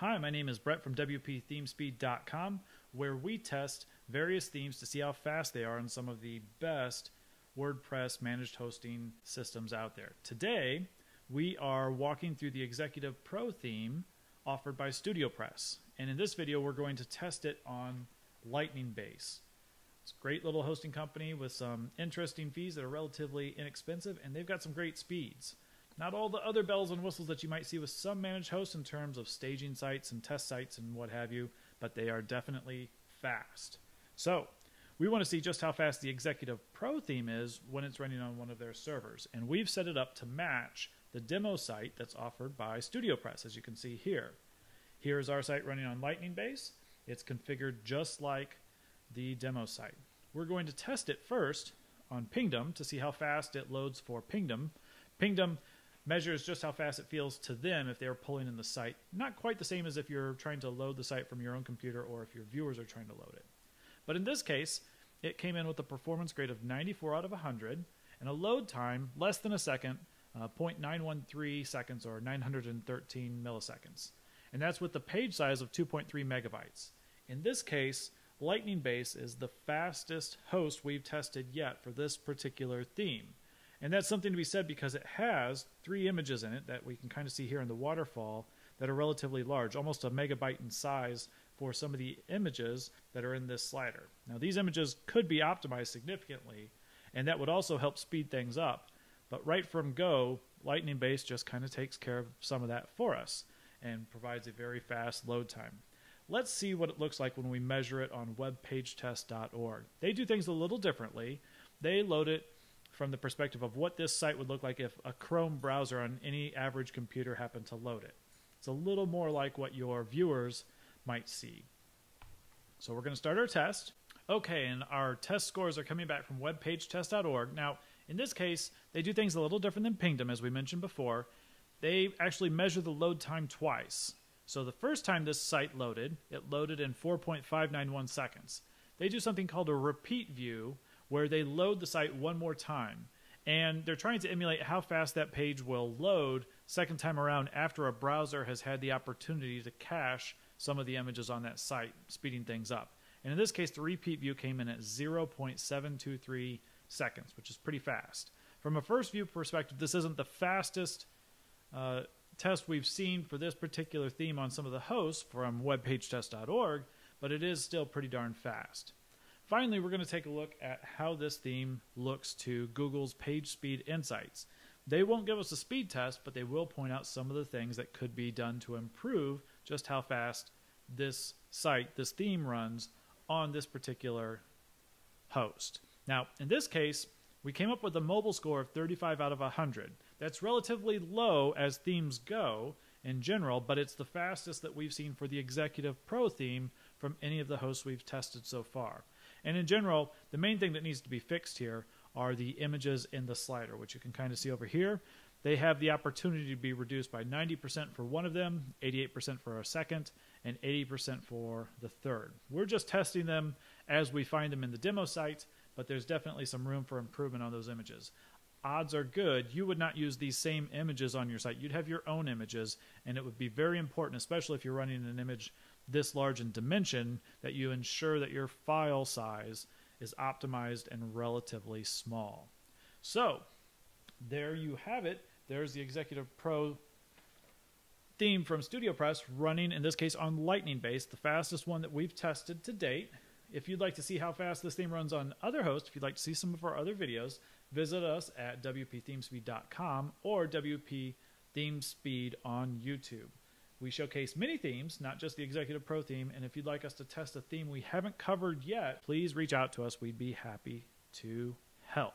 Hi, my name is Brett from WPThemeSpeed.com, where we test various themes to see how fast they are on some of the best WordPress managed hosting systems out there. Today, we are walking through the Executive Pro theme offered by StudioPress. And in this video, we're going to test it on Lightning Base. It's a great little hosting company with some interesting fees that are relatively inexpensive, and they've got some great speeds. Not all the other bells and whistles that you might see with some managed hosts in terms of staging sites and test sites and what have you, but they are definitely fast. So we want to see just how fast the Executive Pro theme is when it's running on one of their servers. And we've set it up to match the demo site that's offered by StudioPress, as you can see here. Here's our site running on Lightning Base. It's configured just like the demo site. We're going to test it first on Pingdom to see how fast it loads for Pingdom. Pingdom measures just how fast it feels to them if they're pulling in the site. Not quite the same as if you're trying to load the site from your own computer or if your viewers are trying to load it. But in this case, it came in with a performance grade of 94 out of 100 and a load time less than a second, 0.913 seconds or 913 milliseconds. And that's with the page size of 2.3 megabytes. In this case, Lightning Base is the fastest host we've tested yet for this particular theme. And that's something to be said because it has 3 images in it that we can kind of see here in the waterfall that are relatively large, almost a megabyte in size for some of the images that are in this slider. Now these images could be optimized significantly, and that would also help speed things up. But right from go, Lightning Base just kind of takes care of some of that for us and provides a very fast load time. Let's see what it looks like when we measure it on WEBPAGETEST.org. They do things a little differently. They load it from the perspective of what this site would look like if a Chrome browser on any average computer happened to load it. It's a little more like what your viewers might see. So we're going to start our test. Okay, and our test scores are coming back from WEBPAGETEST.org. Now, in this case, they do things a little different than Pingdom, as we mentioned before. They actually measure the load time twice. So the first time this site loaded, it loaded in 4.591 seconds. They do something called a repeat view, where they load the site one more time. And they're trying to emulate how fast that page will load second time around after a browser has had the opportunity to cache some of the images on that site, speeding things up. And in this case, the repeat view came in at 0.723 seconds, which is pretty fast. From a first view perspective, this isn't the fastest test we've seen for this particular theme on some of the hosts from WEBPAGETEST.org, but it is still pretty darn fast. Finally, we're going to take a look at how this theme looks to Google's Page Speed Insights. They won't give us a speed test, but they will point out some of the things that could be done to improve just how fast this site, this theme runs on this particular host. Now, in this case, we came up with a mobile score of 35 out of 100. That's relatively low as themes go in general, but it's the fastest that we've seen for the Executive Pro theme from any of the hosts we've tested so far. And in general, the main thing that needs to be fixed here are the images in the slider, which you can kind of see over here. They have the opportunity to be reduced by 90% for one of them, 88% for a second, and 80% for the third. We're just testing them as we find them in the demo site, but there's definitely some room for improvement on those images. Odds are good you would not use these same images on your site. You'd have your own images, and it would be very important, especially if you're running an image this large in dimension, that you ensure that your file size is optimized and relatively small. So there you have it. There's the Executive Pro theme from StudioPress running, in this case, on Lightning Base, the fastest one that we've tested to date. If you'd like to see how fast this theme runs on other hosts, if you'd like to see some of our other videos, visit us at WPThemeSpeed.com or WPThemeSpeed on YouTube. We showcase many themes, not just the Executive Pro theme, and if you'd like us to test a theme we haven't covered yet, please reach out to us. We'd be happy to help.